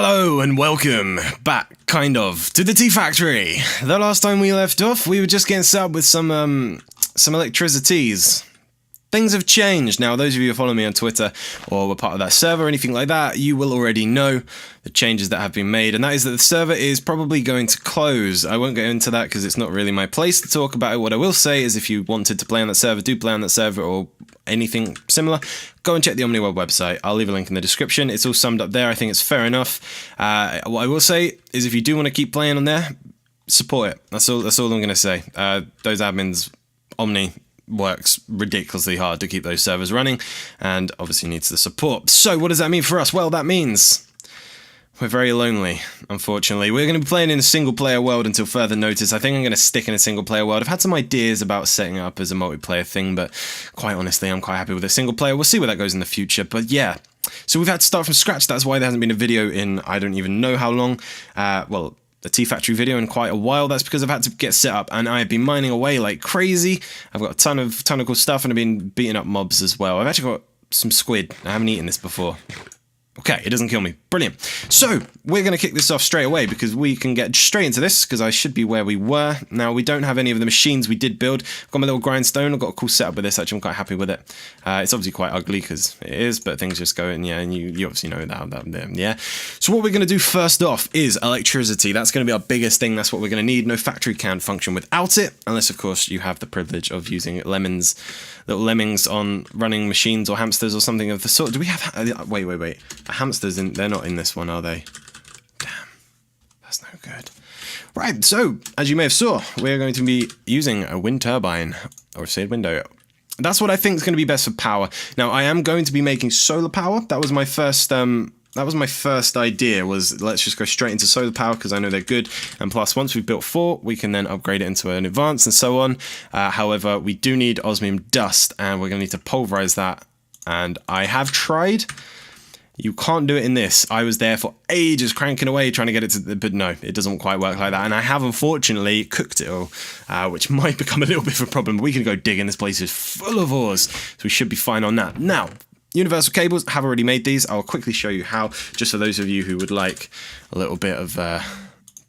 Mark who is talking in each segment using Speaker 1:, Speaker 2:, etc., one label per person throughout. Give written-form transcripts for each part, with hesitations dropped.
Speaker 1: Hello and welcome back, kind of, to the Tea Factory. The last time we left off, we were just getting set up with some electricities. Things have changed. Now, those of you who follow me on Twitter or were part of that server or anything like that, you will already know the changes that have been made, and that is that the server is probably going to close. I won't get into that because it's not really my place to talk about it. What I will say is if you wanted to play on that server, do play on that server or anything similar, go and check the Omniworld website. I'll leave a link in the description. It's all summed up there. I think it's fair enough. What I will say is if you do want to keep playing on there, support it. That's all I'm going to say. Those admins, Omni, works ridiculously hard to keep those servers running and obviously needs the support. So what does that mean for us? Well, that means we're very lonely, unfortunately. We're going to be playing in a single-player world until further notice. I think I'm going to stick in a single-player world. I've had some ideas about setting it up as a multiplayer thing, but quite honestly, I'm quite happy with a single-player. We'll see where that goes in the future, but yeah. So we've had to start from scratch. That's why there hasn't been a video in I don't even know how long. Well, the Tea Factory video in quite a while. That's because I've had to get set up and I have been mining away like crazy. I've got a ton of cool stuff and I've been beating up mobs as well. I've actually got some squid. I haven't eaten this before. Okay, it doesn't kill me. Brilliant. So, we're going to kick this off straight away because we can get straight into this because I should be where we were. Now, we don't have any of the machines we did build. I've got my little grindstone. I've got a cool setup with this. Actually, I'm quite happy with it. It's obviously quite ugly because it is, but things just go in, yeah, and you obviously know that, yeah. So what we're going to do first off is electricity. That's going to be our biggest thing. That's what we're going to need. No factory can function without it, unless, of course, you have the privilege of using little lemmings on running machines or hamsters or something of the sort. Do we have... Wait. Hamsters, they're not in this one, are they? Damn. That's no good. Right, so, as you may have saw, we're going to be using a wind turbine, or a seared window. That's what I think is going to be best for power. Now, I am going to be making solar power. That was my first... idea, was let's just go straight into solar power because I know they're good, and plus once we've built 4 we can then upgrade it into an advanced and so on. However, we do need osmium dust and we're going to need to pulverize that, and I have tried. You can't do it in this. I was there for ages cranking away trying to get it to, but no, it doesn't quite work like that, and I have unfortunately cooked it all, which might become a little bit of a problem, but we can go digging. This place is full of ores, so we should be fine on that. Now, universal cables, have already made these. I'll quickly show you how, just for those of you who would like a little bit of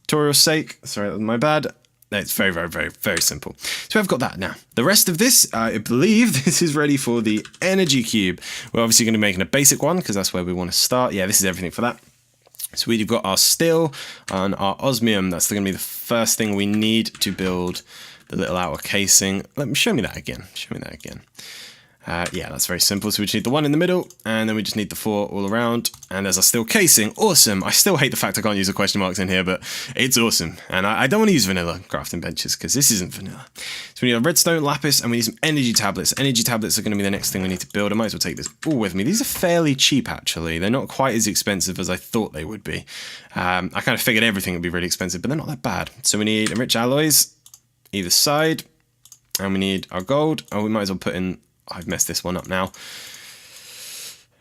Speaker 1: tutorial's sake. Sorry, that was my bad. It's very, very, very, very simple. So I've got that now. The rest of this, I believe this is ready for the energy cube. We're obviously going to be making a basic one because that's where we want to start. Yeah, this is everything for that. So we've got our steel and our osmium. That's going to be the first thing we need to build the little outer casing. Show me that again. Yeah, that's very simple. So we just need the one in the middle, and then we just need the 4 all around. And there's our steel casing. Awesome. I still hate the fact I can't use the question marks in here, but it's awesome. And I don't want to use vanilla crafting benches because this isn't vanilla. So we need a redstone, lapis, and we need some energy tablets. Energy tablets are going to be the next thing we need to build. I might as well take this all with me. These are fairly cheap, actually. They're not quite as expensive as I thought they would be. I kind of figured everything would be really expensive, but they're not that bad. So we need enriched alloys either side, and we need our gold. Oh, we might as well put in... I've messed this one up now.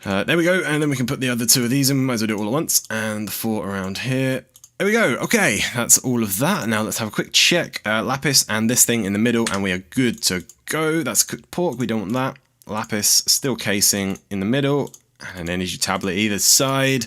Speaker 1: There we go, and then we can put the other 2 of these in. We might as well do it all at once, and the 4 around here. There we go. Okay, that's all of that. Now let's have a quick check. Lapis and this thing in the middle, and we are good to go. That's cooked pork. We don't want that. Lapis, steel casing in the middle, and an energy tablet either side.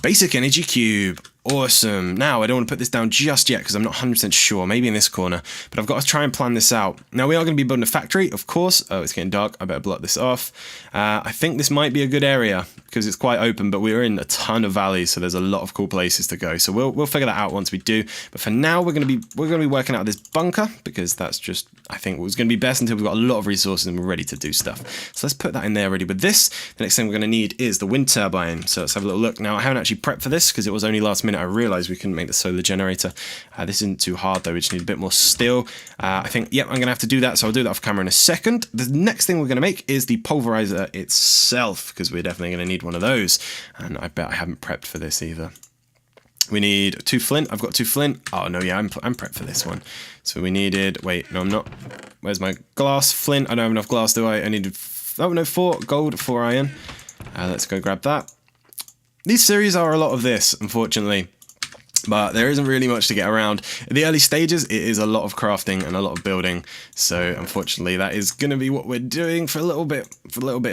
Speaker 1: Basic energy cube. Awesome. Now, I don't want to put this down just yet because I'm not 100% sure. Maybe in this corner. But I've got to try and plan this out. Now, we are going to be building a factory, of course. Oh, it's getting dark. I better block this off. I think this might be a good area because it's quite open, but we're in a ton of valleys, so there's a lot of cool places to go. So we'll figure that out once we do. But for now, we're going to be working out this bunker because that's just, I think, what's going to be best until we've got a lot of resources and we're ready to do stuff. So let's put that in there ready with this. The next thing we're going to need is the wind turbine. So let's have a little look. Now, I haven't actually prepped for this because it was only last minute I realized we couldn't make the solar generator. This isn't too hard though, we just need a bit more steel. I think, yep, I'm gonna have to do that, so I'll do that off camera in a second. The next thing we're gonna make is the pulverizer itself, because we're definitely gonna need one of those, and I bet I haven't prepped for this either. We need 2 flint. I've got 2 flint. Oh no, yeah, I'm prepped for this one. So we needed, wait, no I'm not. Where's my glass? Flint, I don't have enough glass, do I? I needed, oh no, 4 gold, 4 iron. Let's go grab that. These series are a lot of this, unfortunately. But there isn't really much to get around. In the early stages, it is a lot of crafting and a lot of building. So unfortunately, that is going to be what we're doing for a little bit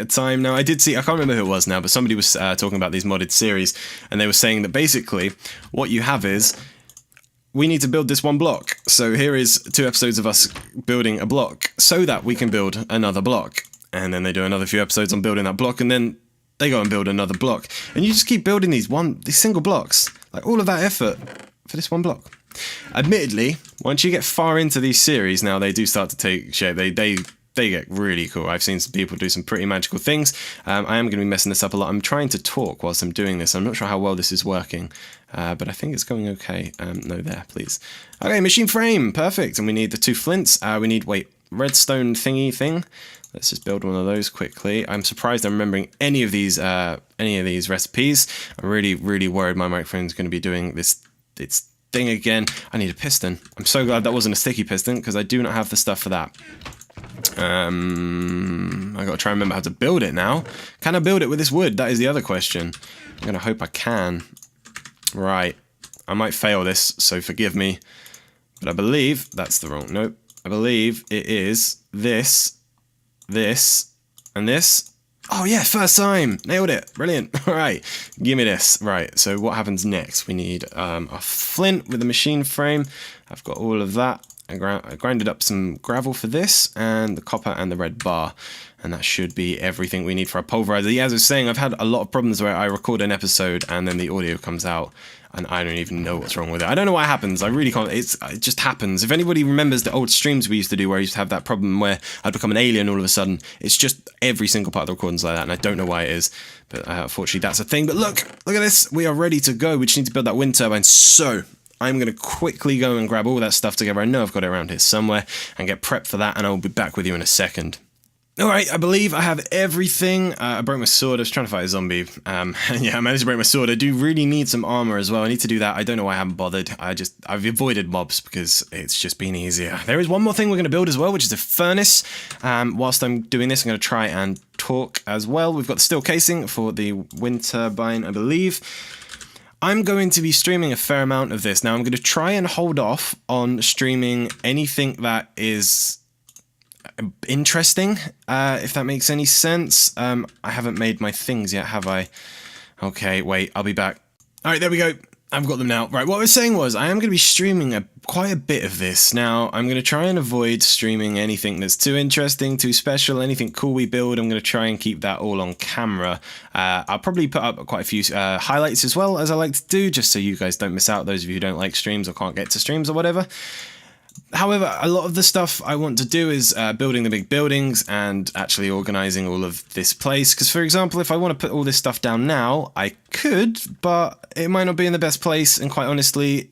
Speaker 1: of time. Now, I did see, I can't remember who it was now, but somebody was talking about these modded series, and they were saying that basically what you have is, we need to build this one block. So here is 2 episodes of us building a block so that we can build another block. And then they do another few episodes on building that block, and then they go and build another block. And you just keep building these single blocks. Like all of that effort for this one block. Admittedly, once you get far into these series, now they do start to take shape. They get really cool. I've seen some people do some pretty magical things. I am going to be messing this up a lot. I'm trying to talk whilst I'm doing this. I'm not sure how well this is working, but I think it's going okay. No, there, please. Okay, machine frame, perfect. And we need the 2 flints. We need, redstone thingy thing. Let's just build one of those quickly. I'm surprised I'm remembering any of these recipes. I'm really, really worried my microphone's going to be doing its thing again. I need a piston. I'm so glad that wasn't a sticky piston, because I do not have the stuff for that. I got to try and remember how to build it now. Can I build it with this wood? That is the other question. I'm going to hope I can. Right. I might fail this, so forgive me. But I believe that's the wrong... Nope. I believe it is this, and this. Oh yeah, first time! Nailed it! Brilliant! Alright, give me this. Right, so what happens next? We need a flint with a machine frame. I've got all of that. I grinded up some gravel for this, and the copper and the red bar. And that should be everything we need for our pulverizer. Yeah, as I was saying, I've had a lot of problems where I record an episode and then the audio comes out and I don't even know what's wrong with it. I don't know what happens. I really can't. It just happens. If anybody remembers the old streams we used to do where I used to have that problem where I'd become an alien all of a sudden, it's just every single part of the recording's like that, and I don't know why it is. But unfortunately, that's a thing. But look at this. We are ready to go. We just need to build that wind turbine. So I'm going to quickly go and grab all that stuff together. I know I've got it around here somewhere, and get prepped for that, and I'll be back with you in a second. Alright, I believe I have everything. I broke my sword. I was trying to fight a zombie. And yeah, I managed to break my sword. I do really need some armor as well. I need to do that. I don't know why I haven't bothered. I've avoided mobs because it's just been easier. There is one more thing we're going to build as well, which is a furnace. Whilst I'm doing this, I'm going to try and talk as well. We've got the steel casing for the wind turbine, I believe. I'm going to be streaming a fair amount of this. Now, I'm going to try and hold off on streaming anything that is interesting, if that makes any sense. I haven't made my things yet, have I? Okay, wait, I'll be back. Alright, there we go. I've got them now. Right, what I was saying was, I am going to be streaming quite a bit of this. Now, I'm going to try and avoid streaming anything that's too interesting, too special, anything cool we build. I'm going to try and keep that all on camera. I'll probably put up quite a few highlights as well, as I like to do, just so you guys don't miss out, those of you who don't like streams or can't get to streams or whatever. However, a lot of the stuff I want to do is building the big buildings and actually organising all of this place. Because, for example, if I want to put all this stuff down now, I could, but it might not be in the best place. And quite honestly,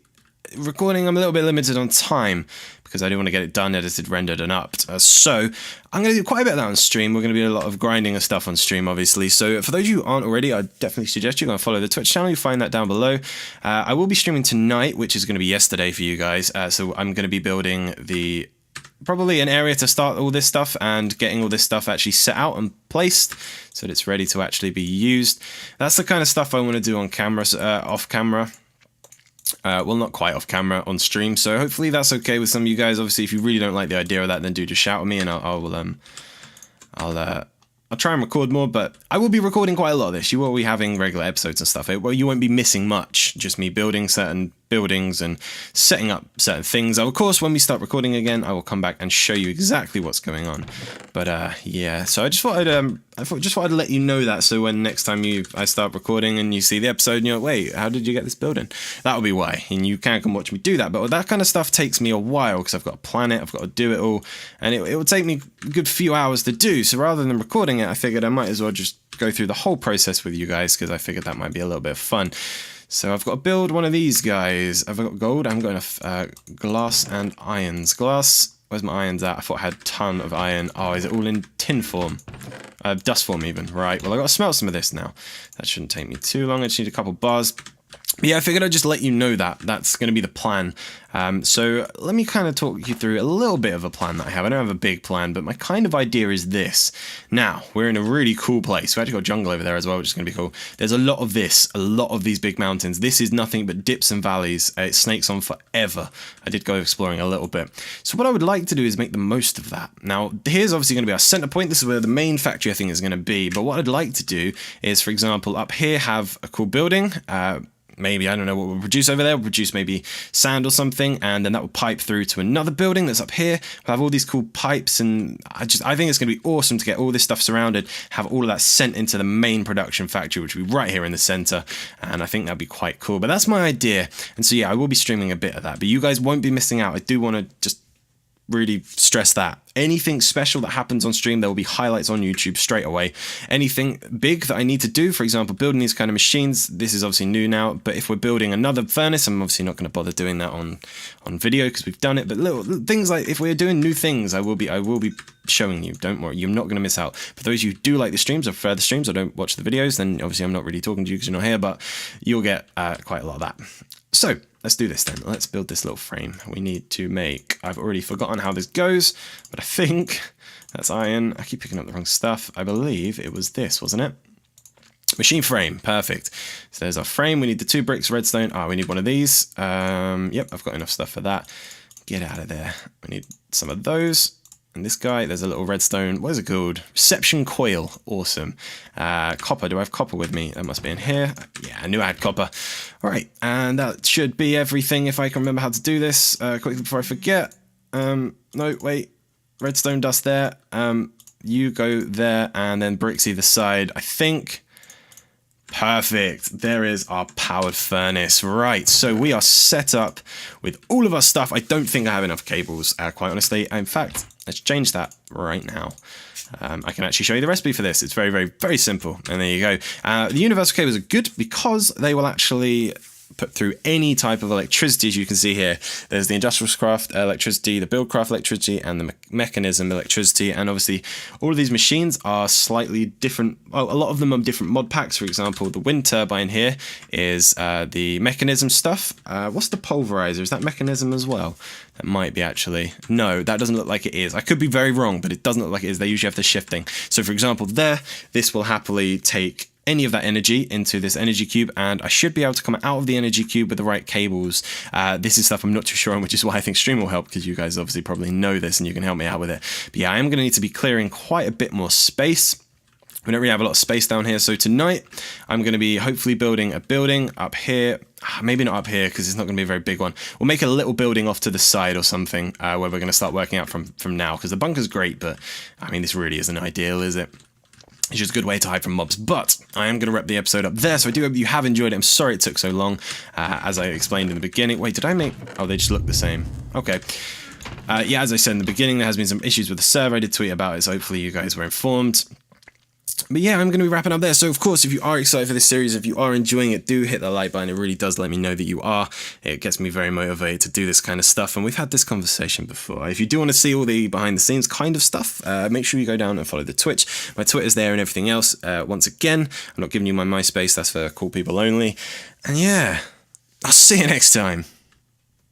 Speaker 1: recording, I'm a little bit limited on time because I do want to get it done, edited, rendered, and upped. So I'm going to do quite a bit of that on stream. We're going to be a lot of grinding of stuff on stream, obviously. So for those of you who aren't already, I definitely suggest you go and follow the Twitch channel. You'll find that down below. I will be streaming tonight, which is going to be yesterday for you guys. So I'm going to be building probably an area to start all this stuff and getting all this stuff actually set out and placed so that it's ready to actually be used. That's the kind of stuff I want to do on camera, off camera. Well, not quite off camera, on stream, so hopefully that's okay with some of you guys. Obviously, if you really don't like the idea of that, then do just shout at me and I'll try and record more, but I will be recording quite a lot of this. You will be having regular episodes and stuff. Well, you won't be missing much, just me building certain buildings and setting up certain things. Of course, when we start recording again, I will come back and show you exactly what's going on. But yeah, so I just thought I'd let you know that, so when next time I start recording and you see the episode and you're like, wait, how did you get this building? That'll be why, and you can come watch me do that. But that kind of stuff takes me a while because I've got to plan it, I've got to do it all, and it will take me a good few hours to do. So rather than recording it, I figured I might as well just go through the whole process with you guys because I figured that might be a little bit of fun. So I've got to build one of these guys. I've got gold. I'm going to glass and irons. Glass. Where's my irons at? I thought I had a ton of iron. Oh, is it all in tin form? Dust form even. Right. Well, I've got to smelt some of this now. That shouldn't take me too long. I just need a couple bars. Yeah, I figured I'd just let you know that. That's going to be the plan. So let me kind of talk you through a little bit of a plan that I have. I don't have a big plan, but my kind of idea is this. Now, we're in a really cool place. We actually got jungle over there as well, which is going to be cool. There's a lot of these big mountains. This is nothing but dips and valleys. It snakes on forever. I did go exploring a little bit. So what I would like to do is make the most of that. Now, here's obviously going to be our center point. This is where the main factory, I think, is going to be. But what I'd like to do is, for example, up here have a cool building. Maybe, I don't know what we'll produce over there. We'll produce maybe sand or something, and then that will pipe through to another building that's up here. We'll have all these cool pipes, and I think it's going to be awesome to get all this stuff surrounded, have all of that sent into the main production factory, which will be right here in the center, and I think that'd be quite cool. But that's my idea, and so yeah, I will be streaming a bit of that, but you guys won't be missing out. I do want to just really stress that. Anything special that happens on stream, there will be highlights on YouTube straight away. Anything big that I need to do, for example, building these kind of machines, this is obviously new now, but if we're building another furnace, I'm obviously not going to bother doing that on video because we've done it, but little things like if we're doing new things, I will be showing you. Don't worry, you're not going to miss out. For those of you who do like the streams or prefer the streams or don't watch the videos, then obviously I'm not really talking to you because you're not here, but you'll get quite a lot of that. So let's do this then. Let's build this little frame. We need to make, I've already forgotten how this goes, but I think that's iron. I keep picking up the wrong stuff. I believe it was this, wasn't it? Machine frame, perfect. So there's our frame. We need the 2 bricks, redstone. We need one of these. Yep, I've got enough stuff for that. Get out of there. We need some of those. And this guy, there's a little redstone. What is it called? Reception coil. Awesome. Copper. Do I have copper with me? That must be in here. Yeah, I knew I had copper. All right. And that should be everything if I can remember how to do this quickly before I forget. No, wait. Redstone dust there. You go there and then bricks either side, I think. Perfect. There is our powered furnace. Right, so we are set up with all of our stuff. I don't think I have enough cables, quite honestly. In fact, let's change that right now. I can actually show you the recipe for this. It's very, very, very simple. And there you go. The universal cables are good because they will actually put through any type of electricity, as you can see here. There's the industrial craft electricity, the buildcraft electricity, and the mechanism electricity. And obviously, all of these machines are slightly different. Well, a lot of them are different mod packs. For example, the wind turbine here is the mechanism stuff. What's the pulverizer? Is that mechanism as well? That might be actually. No, that doesn't look like it is. I could be very wrong, but it doesn't look like it is. They usually have the shifting. So for example, there, this will happily take any of that energy into this energy cube, and I should be able to come out of the energy cube with the right cables. This is stuff I'm not too sure on, which is why I think stream will help, because you guys obviously probably know this and you can help me out with it. But yeah, I am going to need to be clearing quite a bit more space. We don't really have a lot of space down here, so tonight I'm going to be hopefully building a building up here. Maybe not up here because it's not going to be a very big one. We'll make a little building off to the side or something where we're going to start working out from now, because the bunker's great, but I mean, this really isn't ideal, is it? It's just a good way to hide from mobs, but I am going to wrap the episode up there, so I do hope you have enjoyed it. I'm sorry it took so long, as I explained in the beginning. Wait, did I make... Oh, they just look the same. Okay. Yeah, as I said in the beginning, there has been some issues with the server. I did tweet about it, so hopefully you guys were informed. But yeah, I'm going to be wrapping up there. So of course, if you are excited for this series, if you are enjoying it, do hit the like button. It really does let me know that you are. It gets me very motivated to do this kind of stuff. And we've had this conversation before. If you do want to see all the behind the scenes kind of stuff, make sure you go down and follow the Twitch. My Twitter's there and everything else. Once again, I'm not giving you my MySpace. That's for cool people only. And yeah, I'll see you next time.